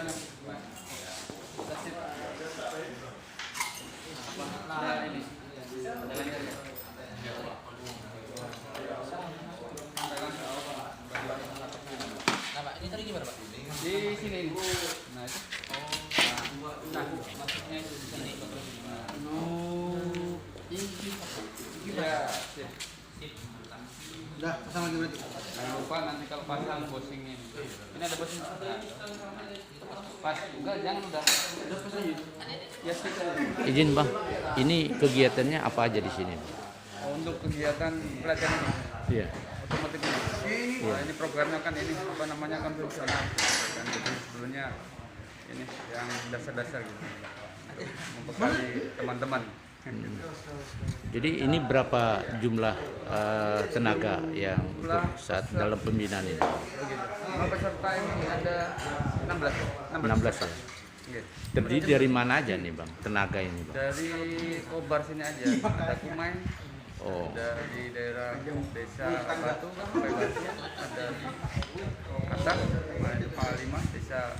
Nah, Pak, ini tadi gimana, Pak? Di sini. Nah, itu. Nah, Maksudnya itu di sini terus gimana? ya, sip. Udah, pasang lagi berarti. Jangan lupa nanti kalau pasang bosingnya. Ini ada bosing. Nah, pas, enggak, jangan udah. Udah pas aja. Ya, sip aja. Izin Bang, ini kegiatannya apa aja di sini? Untuk kegiatan pelatihan ini. Iya. Otomotif ini. Nah, ini programnya kan ini apa namanya konvensional. Kan jadi sebelumnya ini yang dasar-dasar gitu. Untuk membekali teman-teman. Jadi ini berapa jumlah tenaga yang ikut saat dalam pembinaan ini? Begitu. Semua peserta ini ada 16. 16 ya. Iya. Terdiri dari mana aja nih Bang, tenaga ini Bang? Dari Kobar sini aja, ada Kumai, Oh, ada di daerah desa Batu, Kumai Batu, ada di Atak, ada Palima, desa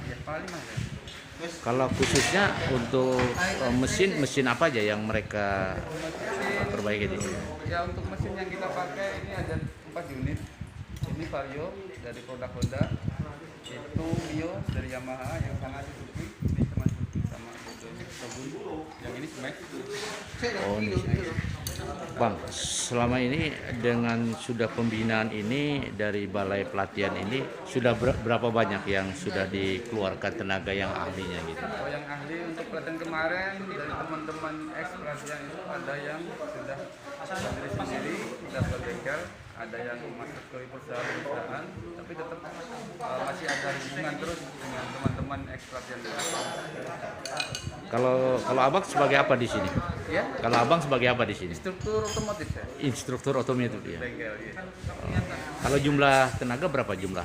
ya Palima ya. kalau khususnya untuk mesin apa aja yang mereka perbaiki di sini? Ya untuk mesin yang kita pakai ini ada 4 unit. Ini Vario dari produk Honda, itu Mio dari Yamaha, yang sana Suzuki, ini sama Suzuki sama Shogun. Yang ini Smax. Oh, ini. Bang, selama ini dengan sudah pembinaan ini dari balai pelatihan ini sudah berapa banyak yang sudah dikeluarkan tenaga yang ahlinya gitu? Oh, yang ahli untuk pelatihan kemarin dari teman-teman ex pelatihan itu ada yang sudah mandiri sendiri, sudah belajar, ada yang masuk ke perusahaan, tapi tetap masih ada hubungan terus dengan teman-teman ex pelatihan. Kalau abang sebagai apa di sini? Ya, Kalau abang sebagai apa di sini? struktur otomotif ya. Instruktur otomotif ya. Bengkel ya. Kalau jumlah tenaga berapa jumlah?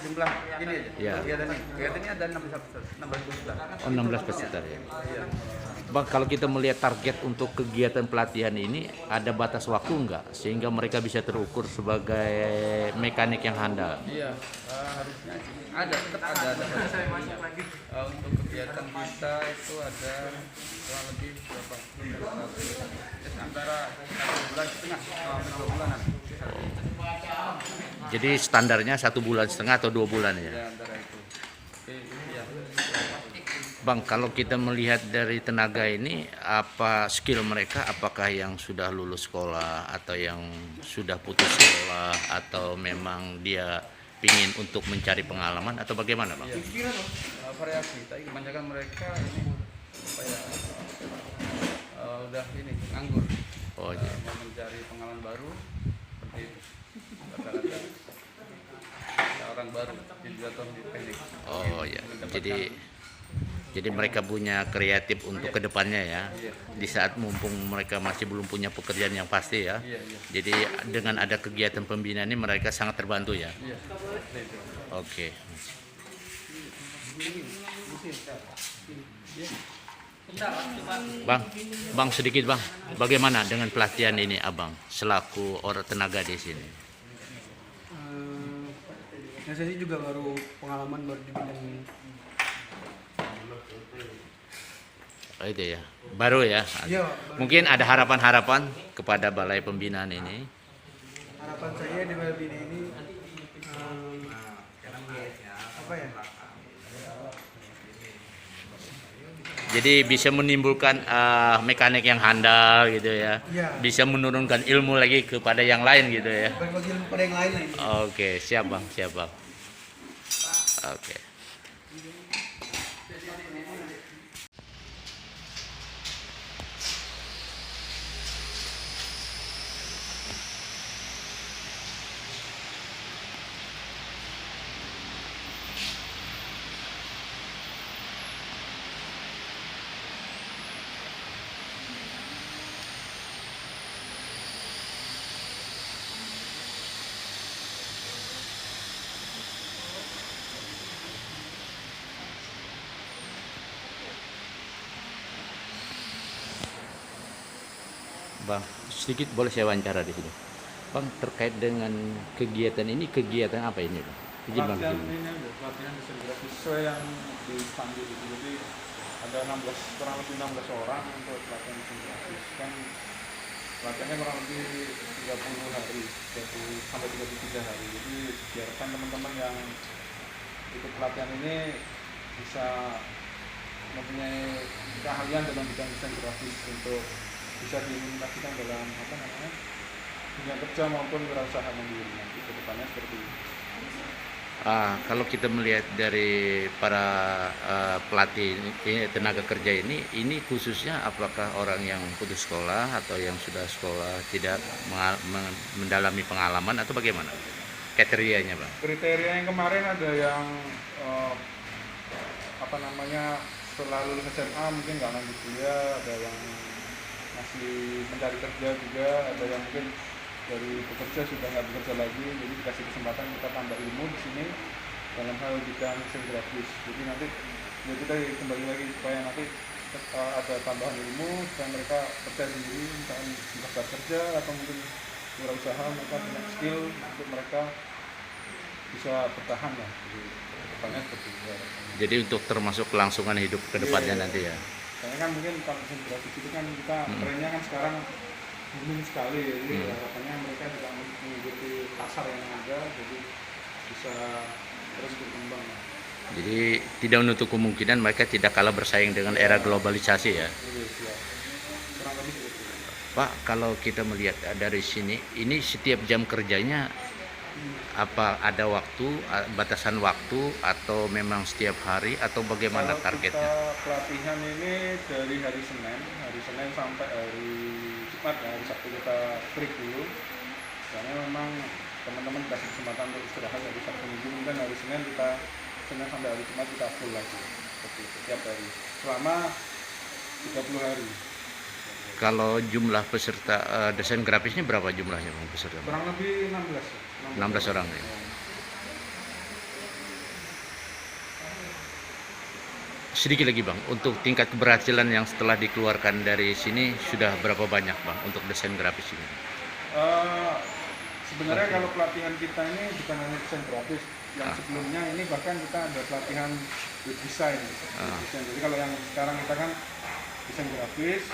Jumlah ini aja. Ya. Kegiatan ini ada 16 peserta. Oh, 16 peserta ya. Iya. Bang, kalau kita melihat target untuk kegiatan pelatihan ini ada batas waktu enggak sehingga mereka bisa terukur sebagai mekanik yang handal? Iya, harusnya sih. Tetap ada untuk kegiatan kita itu ada kurang lebih berapa? Antara 1,5 bulan sampai 2 bulanan. Jadi standarnya 1,5 bulan atau 2 bulan ya? Ya, antara itu. Oke, iya. Bang, kalau kita melihat dari tenaga ini, apa skill mereka? Apakah yang sudah lulus sekolah atau yang sudah putus sekolah atau memang dia ingin untuk mencari pengalaman atau bagaimana, Bang? Iya. Variasi, tapi kebanyakan mereka ini apa ya, udah ini nganggur. Oh, iya. Mau mencari pengalaman baru seperti itu. Rata-rata orang baru di jatuh di teknik. Oh ya, jadi mereka punya kreatif untuk kedepannya ya. Di saat mumpung mereka masih belum punya pekerjaan yang pasti ya. Iya, iya. Jadi dengan ada kegiatan pembinaan ini mereka sangat terbantu ya. Iya, seperti itu. Oke. Bang sedikit Bang, bagaimana dengan pelatihan ini Abang selaku orang tenaga di sini? Ya saya sih juga baru pengalaman baru di bidang ini. Oh, itu ya, baru ya. Iya, baru. Mungkin ada harapan-harapan kepada balai pembinaan ini. Harapan saya di balai bina ini apa ya? Jadi bisa menimbulkan mekanik yang handal gitu ya. Iya. Bisa menurunkan ilmu lagi kepada yang lain gitu ya. Bagi ilmu pada yang lain lah ini. Oke, siap Bang, siap Bang. Oke. Bang, sedikit boleh saya wawancara di sini. Bang, terkait dengan kegiatan ini, kegiatan apa ini, Bang? Izin Bang. Pelatihan ini ada pelatihan desain grafis sesuai yang dipanggil itu. Jadi ada 16, kurang lebih 16 orang untuk pelatihan mesin grafis. Kan pelatihannya kurang lebih 30 hari, 30 sampai 33 hari. Jadi biarkan teman-teman yang ikut pelatihan ini bisa mempunyai keahlian dalam bidang desain grafis untuk bisa diimplementasikan dalam dunia kerja maupun wirausaha mandiri nanti ke depannya seperti itu. Kalau kita melihat dari para pelatih tenaga kerja ini khususnya apakah orang yang putus sekolah atau yang sudah sekolah tidak mendalami pengalaman atau bagaimana kriterianya, Bang? Kriteria yang kemarin ada yang setelah lulus SMA mungkin nggak lanjut kuliah, ada yang masih mencari kerja juga, ada yang mungkin dari bekerja sudah nggak bekerja lagi, jadi dikasih kesempatan kita tambah ilmu di sini dalam hal bidang desain grafis. Jadi nanti ya kita kembali lagi supaya nanti ada tambahan ilmu supaya mereka percaya diri, misalkan daftar kerja atau mungkin wirausaha, mereka punya skill untuk mereka bisa bertahan lah di depannya seperti itu. Jadi untuk termasuk kelangsungan hidup ke depannya nanti ya. Karena kan mungkin kalau desain grafis itu kan kita trennya kan sekarang booming sekali, jadi harapannya mereka juga mengikuti pasar yang ada, jadi bisa terus berkembang. Jadi tidak menutup kemungkinan mereka tidak kalah bersaing dengan era globalisasi ya. Kurang lebih seperti itu. Pak, kalau kita melihat dari sini, ini setiap jam kerjanya apa ada waktu, batasan waktu atau memang setiap hari atau bagaimana Kalau targetnya? kita pelatihan ini dari hari Senin sampai hari Jumat ya, hari Sabtu kita break dulu. Karena memang teman-teman kasih kesempatan untuk istirahat dari Sabtu Minggu, dan hari Senin sampai hari Jumat kita full lagi seperti itu tiap hari selama 30 hari. Kalau jumlah peserta desain grafisnya berapa jumlahnya, Bang, peserta? Kurang lebih 16. 16 orang ya. Sedikit lagi, Bang, untuk tingkat keberhasilan yang setelah dikeluarkan dari sini sudah berapa banyak, Bang, untuk desain grafis ini? Sebenarnya kalau pelatihan kita ini bukan hanya desain grafis, yang sebelumnya ini bahkan kita ada pelatihan web design. Jadi kalau yang sekarang kita kan desain grafis,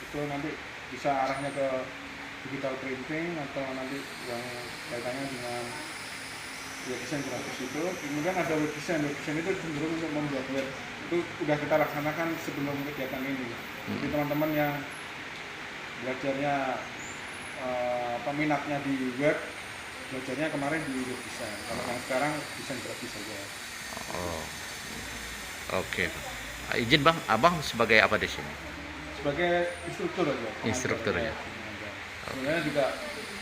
itu nanti bisa arahnya ke digital printing atau nanti yang kaitannya dengan web design grafis itu. Kemudian ada web design itu cenderung untuk membuat web, itu udah kita laksanakan sebelum kegiatan ini. Jadi teman-teman yang belajarnya minatnya di web, belajarnya kemarin di web design. Kalau yang sekarang desain grafis saja. Oh, oke. Izin, Bang, Abang sebagai apa di sini? Sebagai instruktur aja. Instruktur ya. Sebenarnya juga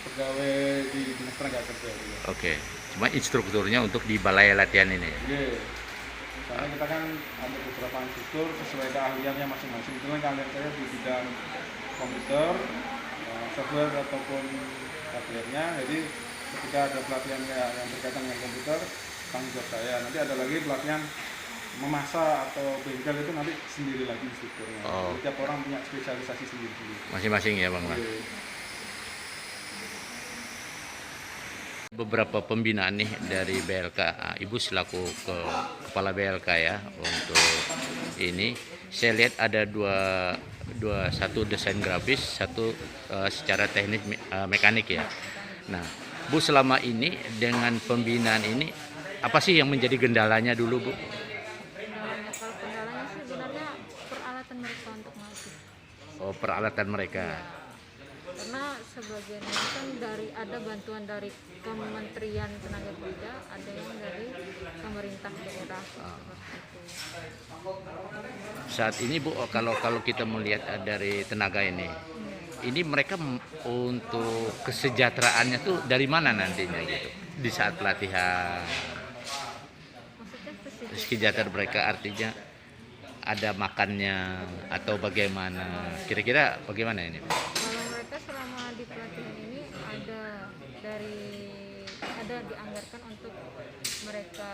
pegawai di dinas tenaga kerja juga. Oke. Cuma instrukturnya untuk di balai latihan ini ya. Iya. Soalnya kita kan ada beberapa instruktur sesuai keahliannya masing-masing. Itu kan keahlian saya di bidang komputer, software ataupun hardware-nya. Jadi ketika ada pelatihan yang berkaitan dengan komputer, tanggung jawab saya. Nanti ada lagi pelatihan memasak atau bengkel, itu nanti sendiri lagi instrukturnya. Oh. Setiap orang punya spesialisasi sendiri-sendiri. Masing-masing ya, Bang. Iya. Beberapa pembinaan nih dari BLK. Ibu selaku kepala BLK ya untuk ini. Saya lihat ada satu desain grafis, satu secara teknik mekanik ya. Nah, Bu, selama ini dengan pembinaan ini apa sih yang menjadi kendalanya dulu, Bu? Kendalanya, kalau kendalanya sih sebenarnya peralatan mereka untuk melatih. Oh, peralatan mereka. Karena sebagian itu kan ada bantuan dari Kementerian Tenaga Kerja, ada yang dari pemerintah daerah seperti itu. Saat ini, Bu, kalau kita melihat dari tenaga ini mereka untuk kesejahteraannya tuh dari mana nantinya gitu di saat pelatihan? Maksudnya Sejahtera mereka artinya ada makannya atau bagaimana? Kira-kira bagaimana ini? kalau mereka selama di pelatihan ini ada dianggarkan untuk mereka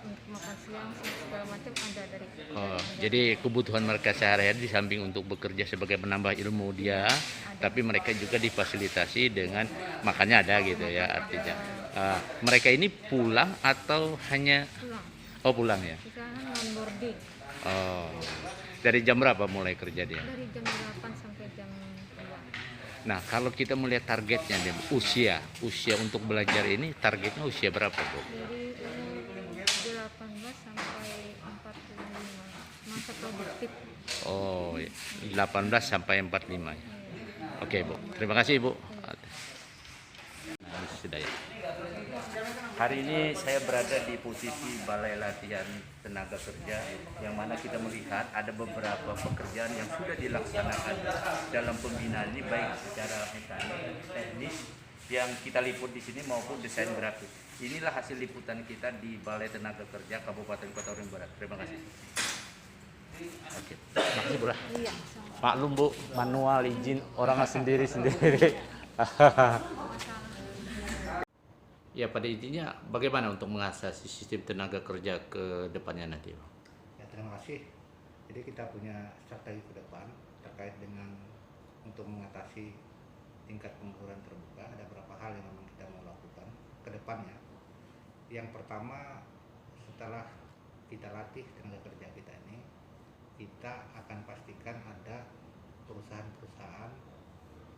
makan siang segala macam, ada dari Oh, jadi kebutuhan mereka sehari-hari di samping untuk bekerja sebagai penambah ilmu dia, tapi mereka juga difasilitasi dengan makannya ada gitu ya artinya. Mereka ini pulang atau hanya Oh pulang ya. Misalnya non boarding Oh. Dari jam berapa mulai kerja dia? dari jam 8 sampai jam 2. Nah, kalau kita melihat targetnya, Dem, usia untuk belajar ini targetnya usia berapa, Bu? Dari 18 sampai 45 masa produktif. Oh, 18 sampai 45 ya. Oke, Bu. Terima kasih, Bu. Nah, ini sudah ya. Hari ini saya berada di posisi Balai Latihan Tenaga Kerja yang mana kita melihat ada beberapa pekerjaan yang sudah dilaksanakan dalam pembinaan ini baik secara mekanik, teknis yang kita liput di sini maupun desain grafis. Inilah hasil liputan kita di Balai Tenaga Kerja Kabupaten Kota Waringin Barat. Terima kasih. Oke, makasih Bu. Iya, Maklum Bu, manual izin orang sendiri-sendiri. Ya pada intinya bagaimana untuk mengasah sistem tenaga kerja ke depannya nanti? Ya, terima kasih. Jadi kita punya strategi ke depan terkait dengan untuk mengatasi tingkat pengangguran terbuka. Ada beberapa hal yang memang kita mau lakukan ke depannya. Yang pertama, setelah kita latih tenaga kerja kita ini, kita akan pastikan ada perusahaan-perusahaan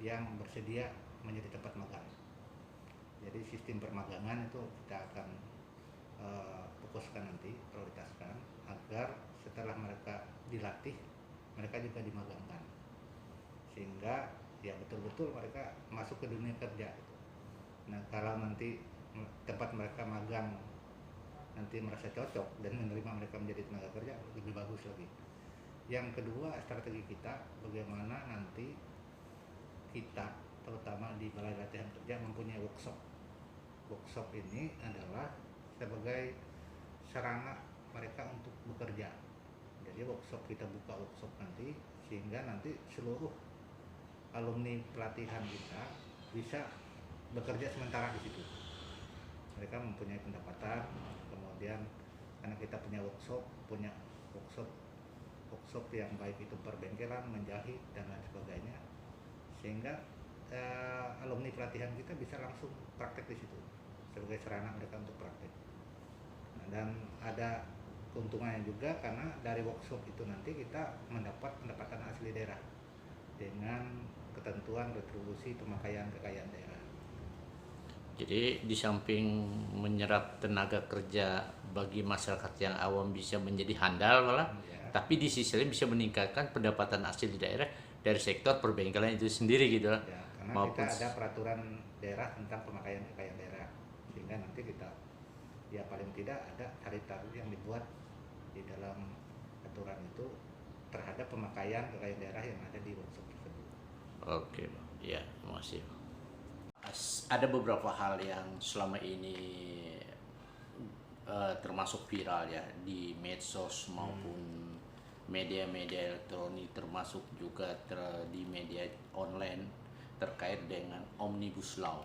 yang bersedia menjadi tempat magang. Jadi sistem permagangan itu kita akan fokuskan nanti, prioritaskan agar setelah mereka dilatih, mereka juga dimagangkan, sehingga ya betul-betul mereka masuk ke dunia kerja. Nah, kalau nanti tempat mereka magang nanti merasa cocok dan menerima mereka menjadi tenaga kerja, lebih bagus lagi. Yang kedua, strategi kita bagaimana nanti kita terutama di Balai Latihan Kerja mempunyai workshop. Workshop ini adalah sebagai sarana mereka untuk bekerja. Jadi workshop kita buka workshop nanti sehingga nanti seluruh alumni pelatihan kita bisa bekerja sementara di situ. Mereka mempunyai pendapatan, kemudian karena kita punya workshop yang baik itu perbengkelan, menjahit dan lain sebagainya, sehingga alumni pelatihan kita bisa langsung praktek di situ sebagai sarana mereka untuk praktek. Nah, dan ada keuntungannya juga karena dari workshop itu nanti kita mendapat pendapatan asli daerah dengan ketentuan retribusi pemakaian kekayaan daerah. Jadi di samping menyerap tenaga kerja bagi masyarakat yang awam bisa menjadi handal malah, Ya. tapi di sisi lain bisa meningkatkan pendapatan asli di daerah dari sektor perbengkelan itu sendiri gitu lah. Ya, karena Maupun kita ada peraturan daerah tentang pemakaian kekayaan daerah, sehingga nanti kita ya paling tidak ada tarif-tarif yang dibuat di dalam aturan itu terhadap pemakaian kekayaan daerah yang ada di workshop tersebut. Oke, Bang. Ya, terima kasih. Ada beberapa hal yang selama ini termasuk viral ya di medsos maupun media-media elektronik, termasuk juga di media online terkait dengan Omnibus Law.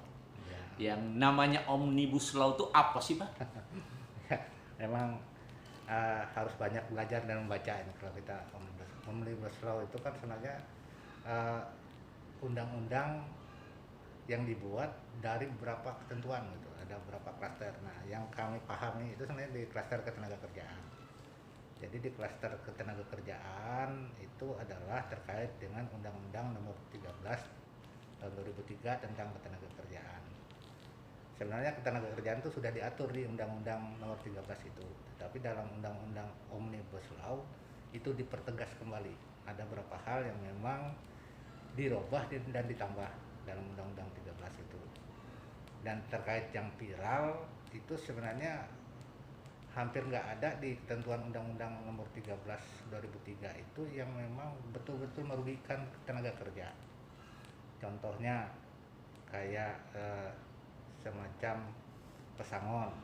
Ya. Yang namanya Omnibus Law itu apa sih, Pak? Memang harus banyak belajar dan membaca ini kalau kita Omnibus Law itu kan sebenarnya undang-undang yang dibuat dari beberapa ketentuan gitu, ada beberapa klaster. Nah, yang kami pahami itu sebenarnya di klaster ketenagakerjaan. Jadi di klaster ketenagakerjaan itu adalah terkait dengan Undang-Undang Nomor 13 tahun 2003 tentang ketenagakerjaan. Sebenarnya ketenagakerjaan itu sudah diatur di Undang-Undang Nomor 13 itu, tetapi dalam Undang-Undang Omnibus Law itu dipertegas kembali. Ada beberapa hal yang memang dirubah dan ditambah dalam Undang-Undang 13 itu. Dan terkait yang viral itu sebenarnya hampir nggak ada di ketentuan Undang-Undang Nomor 13 2003 itu yang memang betul-betul merugikan tenaga kerja. Contohnya kayak semacam pesangon.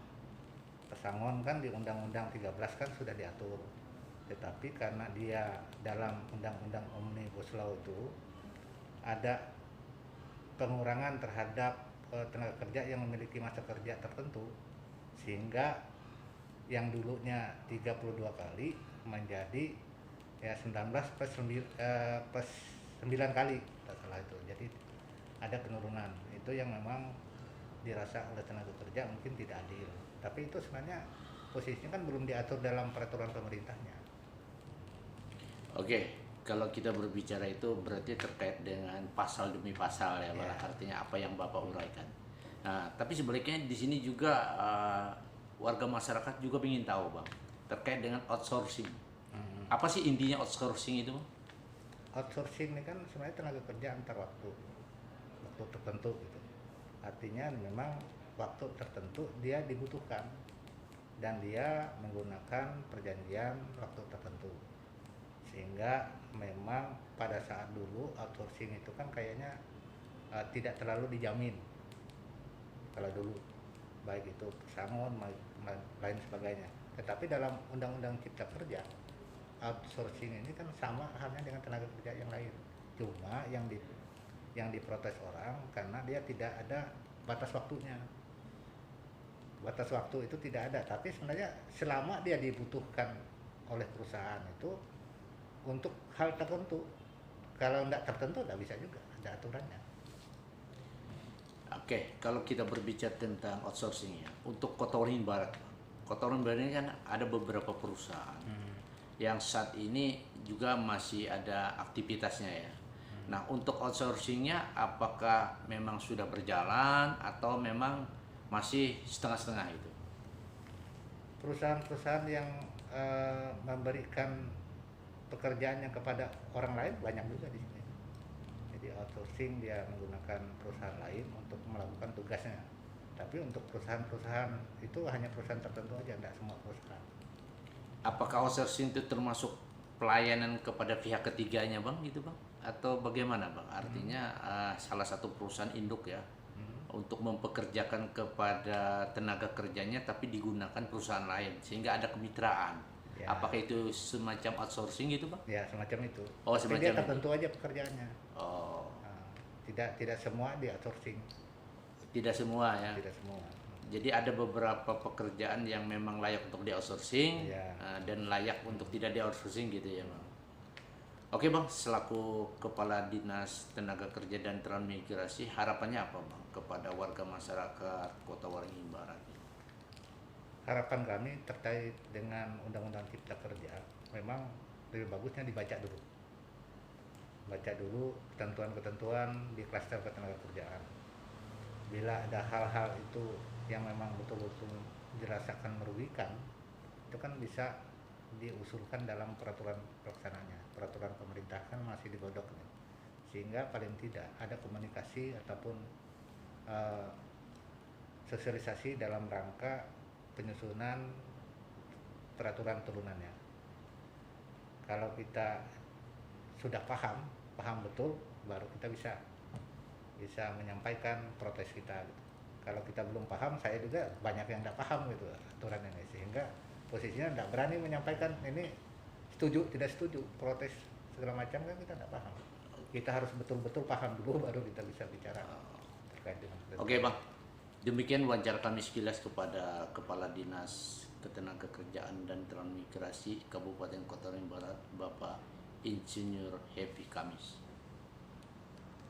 Pesangon kan di Undang-Undang 13 kan sudah diatur. Tetapi karena dia dalam Undang-Undang Omnibus Law itu ada pengurangan terhadap tenaga kerja yang memiliki masa kerja tertentu, sehingga yang dulunya 32 kali menjadi ya 19 plus 9 kali setelah itu. Jadi ada penurunan. Itu yang memang dirasa oleh tenaga kerja mungkin tidak adil. Tapi itu sebenarnya posisinya kan belum diatur dalam peraturan pemerintahnya. Oke, kalau kita berbicara itu berarti terkait dengan pasal demi pasal ya, Bang. Ya. Artinya apa yang Bapak uraikan. Nah, tapi sebaliknya di sini juga warga masyarakat juga ingin tahu, Bang, terkait dengan outsourcing. Apa sih intinya outsourcing itu, Bang? Outsourcing ini kan sebenarnya tenaga kerja antar waktu tertentu gitu. Artinya memang waktu tertentu dia dibutuhkan dan dia menggunakan perjanjian waktu tertentu, sehingga memang pada saat dulu outsourcing itu kan kayaknya tidak terlalu dijamin kalau dulu, baik itu pesangon lain sebagainya. Tetapi dalam Undang-Undang Cipta Kerja, outsourcing ini kan sama halnya dengan tenaga kerja yang lain, cuma yang diprotes orang karena dia tidak ada batas waktunya. Batas waktu itu tidak ada, tapi sebenarnya selama dia dibutuhkan oleh perusahaan itu untuk hal tertentu, kalau tidak tertentu tidak bisa juga, ada aturannya. Oke, kalau kita berbicara tentang outsourcing ya, untuk Kota Waringin Barat, Kota Waringin Barat ini kan ada beberapa perusahaan yang saat ini juga masih ada aktivitasnya ya. Nah, untuk outsourcingnya apakah memang sudah berjalan atau memang masih setengah-setengah itu? Perusahaan-perusahaan yang memberikan pekerjaannya kepada orang lain banyak juga di sini. Jadi outsourcing dia menggunakan perusahaan lain untuk melakukan tugasnya. Tapi untuk perusahaan-perusahaan itu hanya perusahaan tertentu aja, tidak semua perusahaan. Apakah outsourcing itu termasuk pelayanan kepada pihak ketiganya, Bang, gitu, Bang? Atau bagaimana, Bang? Artinya salah satu perusahaan induk ya untuk mempekerjakan kepada tenaga kerjanya tapi digunakan perusahaan lain sehingga ada kemitraan. Ya. Apakah itu semacam outsourcing gitu, Bang? Ya, semacam itu. Oh, Tapi semacam dia itu. tertentu aja pekerjaannya. Oh, Tidak semua di outsourcing, tidak semua ya. tidak semua. Jadi ada beberapa pekerjaan yang memang layak untuk di outsourcing Ya. dan layak untuk tidak di outsourcing gitu ya, Bang. Oke, Bang, selaku Kepala Dinas Tenaga Kerja dan Transmigrasi, harapannya apa, Bang, kepada warga masyarakat Kota Waringin Barat? Harapan kami terkait dengan Undang-Undang Cipta Kerja memang lebih bagusnya dibaca dulu. Baca dulu ketentuan-ketentuan di klaster ketenagakerjaan. Bila ada hal-hal itu yang memang betul-betul dirasakan merugikan, itu kan bisa diusulkan dalam peraturan pelaksananya. Peraturan pemerintah kan masih digodok nih. Sehingga paling tidak ada komunikasi ataupun sosialisasi dalam rangka penyusunan peraturan turunannya. Kalau kita sudah paham betul, baru kita bisa menyampaikan protes kita gitu. Kalau kita belum paham, saya juga banyak yang tidak paham gitu aturan ini, sehingga posisinya tidak berani menyampaikan ini setuju tidak setuju, protes segala macam kan kita tidak paham. Kita harus betul-betul paham dulu baru kita bisa bicara terkait dengan itu. Oke, Bang. Demikian wawancara kami sekilas kepada Kepala Dinas Ketenagakerjaan dan Transmigrasi Kabupaten Kota Waringin Barat, Bapak Insinyur Happy Kamis.